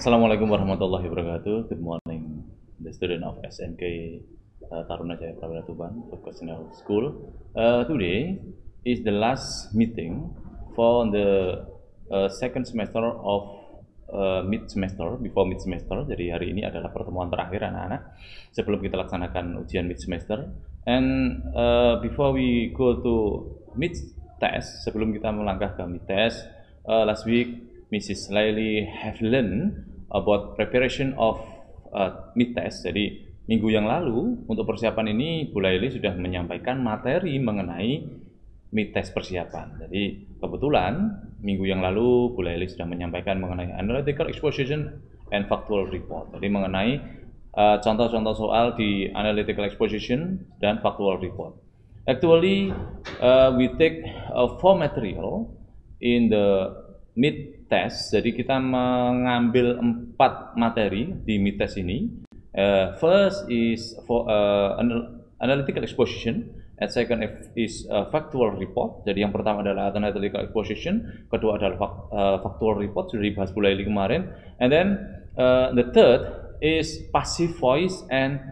Assalamualaikum warahmatullahi wabarakatuh. Good morning, the student of SMK Taruna Jaya Prawira Tuban Vocational School. Today is the last meeting for the second semester of mid semester, before mid semester. Jadi hari ini adalah pertemuan terakhir anak-anak sebelum kita laksanakan ujian mid semester. And before we go to mid test, sebelum kita melangkah ke mid test, last week Mrs. Laili have learned about preparation of mid test. Jadi minggu yang lalu untuk persiapan ini Bu Laili sudah menyampaikan materi mengenai mid test persiapan. Jadi kebetulan minggu yang lalu Bu Laili sudah menyampaikan mengenai analytical exposition and factual report. Jadi mengenai contoh-contoh soal di analytical exposition dan factual report. Actually, we take 4 material in the mid test. Jadi kita mengambil 4 materi di mid test ini. First is for analytical exposition, and second is factual report. Jadi yang pertama adalah analytical exposition, kedua adalah factual report, sudah dibahas Bu Laili kemarin. And then the third is passive voice, and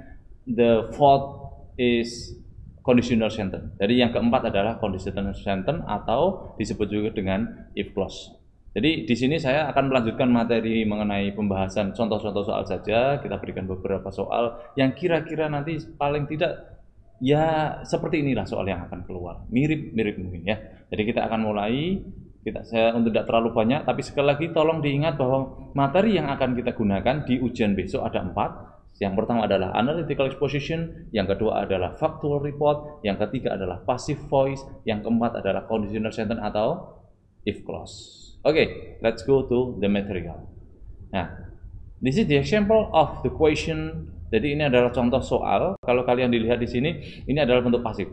the fourth is conditional sentence. Jadi yang keempat adalah conditional sentence atau disebut juga dengan if clause. Jadi di sini saya akan melanjutkan materi mengenai pembahasan contoh-contoh soal saja. Kita berikan beberapa soal yang kira-kira nanti paling tidak ya seperti inilah soal yang akan keluar. Mirip-mirip mungkin ya. Jadi kita akan mulai. Saya untuk tidak terlalu banyak, tapi sekali lagi tolong diingat bahwa materi yang akan kita gunakan di ujian besok ada 4. Yang pertama adalah analytical exposition, yang kedua adalah factual report, yang ketiga adalah passive voice, yang keempat adalah conditional sentence atau if clause. Okay, let's go to the material. Nah, this is the example of the question. Jadi ini adalah contoh soal. Kalau kalian dilihat di sini, ini adalah bentuk pasif.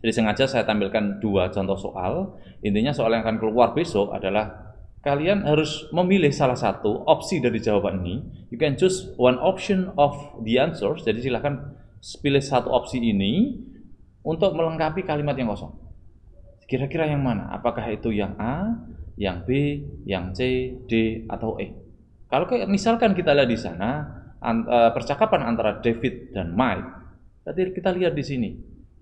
Jadi sengaja saya tampilkan 2 contoh soal. Intinya soal yang akan keluar besok adalah kalian harus memilih salah satu opsi dari jawaban ini. You can choose one option of the answers. Jadi silahkan pilih satu opsi ini untuk melengkapi kalimat yang kosong. Kira-kira yang mana? Apakah itu yang A, yang B, yang C, D, atau E? Kalau misalkan kita lihat di sana percakapan antara David dan Mike, tadi kita lihat di sini,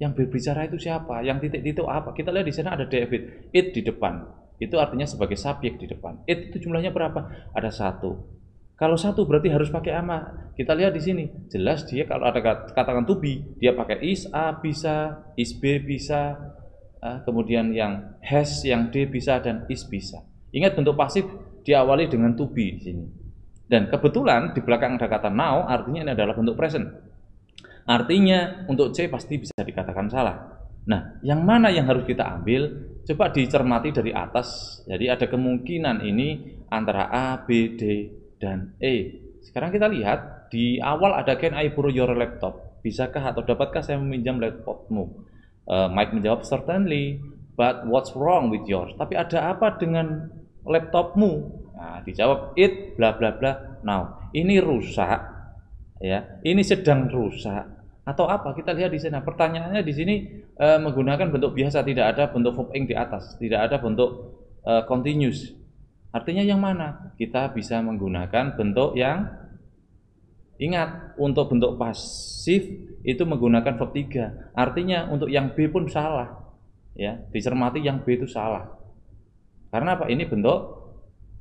yang berbicara itu siapa? Yang titik itu apa? Kita lihat di sana ada David, it di depan. Itu artinya sebagai subjek di depan. It itu jumlahnya berapa? Ada 1. Kalau 1 berarti harus pakai ama. Kita lihat di sini, jelas dia kalau ada katakan to be, dia pakai is A bisa, is B bisa. Kemudian yang has, yang D bisa, dan is bisa. Ingat bentuk pasif diawali dengan to be di sini. Dan kebetulan di belakang ada kata now, artinya ini adalah bentuk present. Artinya untuk C pasti bisa dikatakan salah. Nah, yang mana yang harus kita ambil? Coba dicermati dari atas. Jadi ada kemungkinan ini antara A, B, D, dan E. Sekarang kita lihat di awal ada can I borrow your laptop? Bisakah atau dapatkah saya meminjam laptopmu? Mike menjawab certainly, but what's wrong with yours? Tapi ada apa dengan laptopmu? Nah, dijawab it bla bla bla. Now, ini rusak, ya. Ini sedang rusak atau apa? Kita lihat di sana. Pertanyaannya di sini menggunakan bentuk biasa, tidak ada bentuk verb ing di atas, tidak ada bentuk continuous. Artinya yang mana? Kita bisa menggunakan bentuk yang ingat, untuk bentuk pasif itu menggunakan verb 3. Artinya untuk yang B pun salah. Ya, dicermati yang B itu salah. Karena apa? Ini bentuk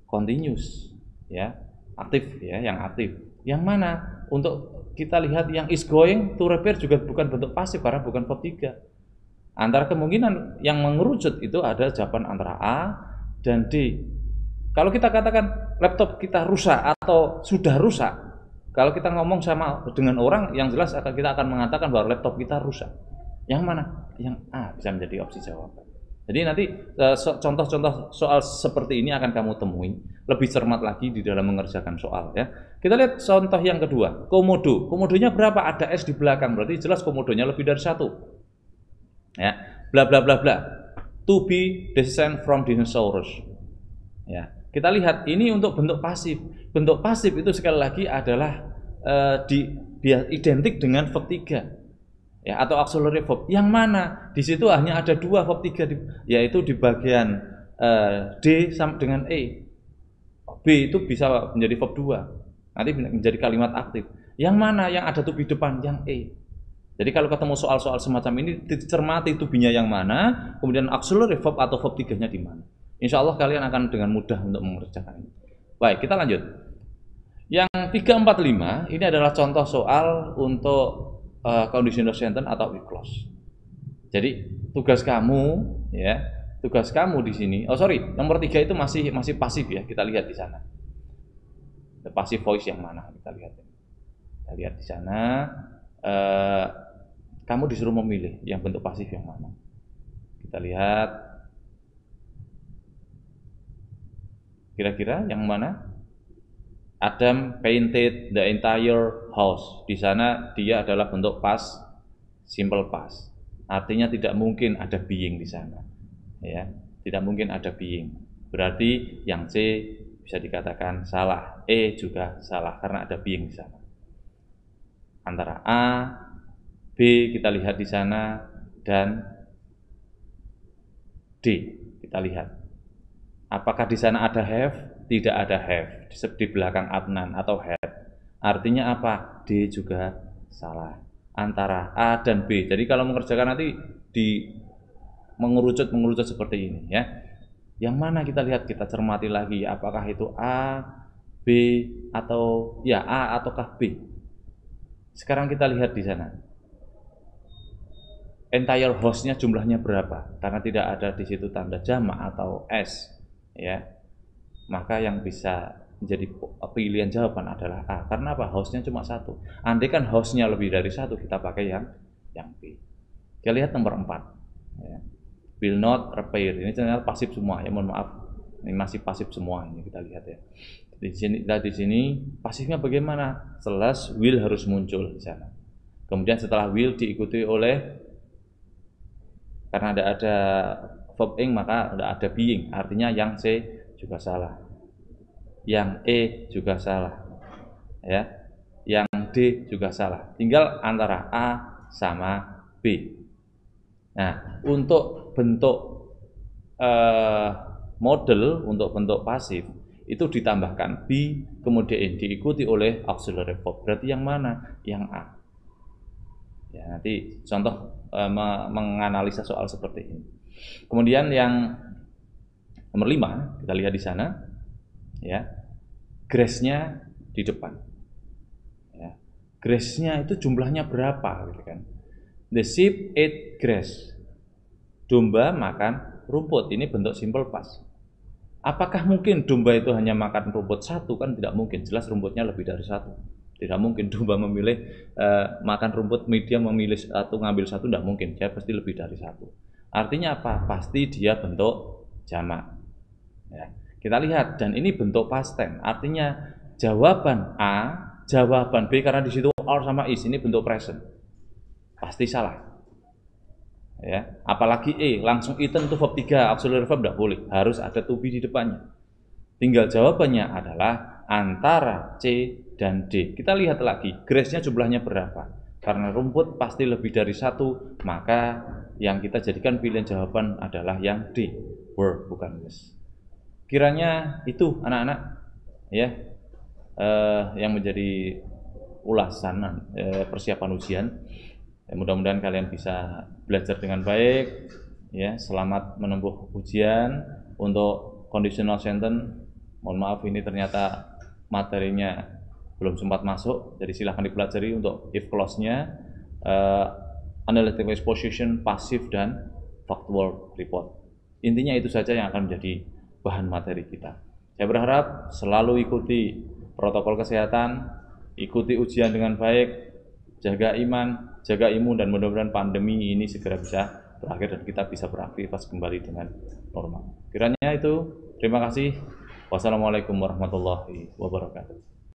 continuous, ya. Aktif ya, yang aktif. Yang mana? Untuk kita lihat yang is going to repair juga bukan bentuk pasif karena bukan verb 3. Antara kemungkinan yang mengerucut itu ada jawaban antara A dan D. Kalau kita katakan laptop kita rusak atau sudah rusak, kalau kita ngomong sama dengan orang, yang jelas kita akan mengatakan bahwa laptop kita rusak. Yang mana? Yang A bisa menjadi opsi jawaban. Jadi nanti contoh-contoh soal seperti ini akan kamu temui. Lebih cermat lagi di dalam mengerjakan soal ya. Kita lihat contoh yang kedua, komodo. Komodonya berapa? Ada S di belakang, berarti jelas komodonya lebih dari 1. Ya, bla bla bla bla. To be descent from dinosaurus. Ya. Kita lihat ini untuk bentuk pasif. Bentuk pasif itu sekali lagi adalah identik dengan verb 3. Ya, atau auxiliary verb. Yang mana? Di situ hanya ada 2 verb 3 yaitu di bagian D sama dengan E. B itu bisa menjadi verb 2. Nanti menjadi kalimat aktif. Yang mana yang ada to be depan? Yang E. Jadi kalau ketemu soal-soal semacam ini, dicermati to be-nya yang mana, kemudian auxiliary verb atau verb 3-nya di mana. Insya Allah kalian akan dengan mudah untuk mengerjakan ini. Baik, kita lanjut. Yang 3, 4, 5 ini adalah contoh soal untuk conditional sentence atau if clause. Jadi tugas kamu di sini. Oh sorry, nomor 3 itu masih pasif ya. Kita lihat di sana. The passive voice yang mana? Kita lihat. Kita lihat di sana. Kamu disuruh memilih yang bentuk pasif yang mana. Kita lihat. Kira-kira yang mana? Adam painted the entire house. Di sana dia adalah bentuk past, simple past. Artinya tidak mungkin ada being di sana. Ya, tidak mungkin ada being. Berarti yang C bisa dikatakan salah. E juga salah karena ada being di sana. Antara A, B kita lihat di sana dan D kita lihat. Apakah di sana ada have? Tidak ada have di belakang Adnan atau had. Artinya apa? D juga salah. Antara A dan B. Jadi kalau mengerjakan nanti mengerucut seperti ini ya. Yang mana kita lihat, kita cermati lagi apakah itu A, B atau ya A ataukah B. Sekarang kita lihat di sana. Entire house-nya jumlahnya berapa? Karena tidak ada di situ tanda jamak atau S ya. Maka yang bisa menjadi pilihan jawaban adalah A. Karena apa? House-nya cuma 1. Andai kan house-nya lebih dari 1, kita pakai yang B. Kita lihat nomor 4. Ya. Will not repair. Ini ternyata pasif semua. Ya mohon maaf. Ini masih pasif semua. Ini kita lihat ya. Di sini pasifnya bagaimana? Slash will harus muncul di sana. Kemudian setelah will diikuti oleh, karena ada verb ing maka ada being. Artinya yang C juga salah, yang E juga salah, ya, yang D juga salah. Tinggal antara A sama B. Nah, untuk bentuk model untuk bentuk pasif itu ditambahkan be kemudian diikuti oleh auxiliary verb. Berarti yang mana? Yang A. Ya, nanti contoh menganalisa soal seperti ini. Kemudian yang nomor 5, kita lihat di sana, ya, grace-nya di depan. Ya. Grace-nya itu jumlahnya berapa, gitu kan? The sheep ate grass. Domba makan rumput. Ini bentuk simple past. Apakah mungkin domba itu hanya makan rumput 1? Kan tidak mungkin. Jelas rumputnya lebih dari 1. Tidak mungkin domba memilih makan rumput medium memilih 1 ngambil 1, tidak mungkin. Dia pasti lebih dari 1. Artinya apa? Pasti dia bentuk jamak. Ya, kita lihat, dan ini bentuk past tense, artinya jawaban A, jawaban B, karena di situ or sama is, ini bentuk present, pasti salah. Ya, apalagi E, langsung eaten itu verb 3, auxiliary verb tidak boleh, harus ada to be di depannya. Tinggal jawabannya adalah antara C dan D. Kita lihat lagi, grace-nya jumlahnya berapa? Karena rumput pasti lebih dari 1, maka yang kita jadikan pilihan jawaban adalah yang D, were, bukan was. Kiranya itu anak-anak ya yang menjadi ulasan persiapan ujian. Ya, mudah-mudahan kalian bisa belajar dengan baik ya. Selamat menempuh ujian untuk conditional sentence. Mohon maaf ini ternyata materinya belum sempat masuk, jadi silahkan dipelajari untuk if clause-nya, analytical exposition, passive dan factual report. Intinya itu saja yang akan menjadi bahan materi kita. Saya berharap selalu ikuti protokol kesehatan, ikuti ujian dengan baik, jaga iman, jaga imun, dan mudah-mudahan pandemi ini segera bisa berakhir dan kita bisa beraktivitas kembali dengan normal. Kiranya itu, terima kasih. Wassalamualaikum warahmatullahi wabarakatuh.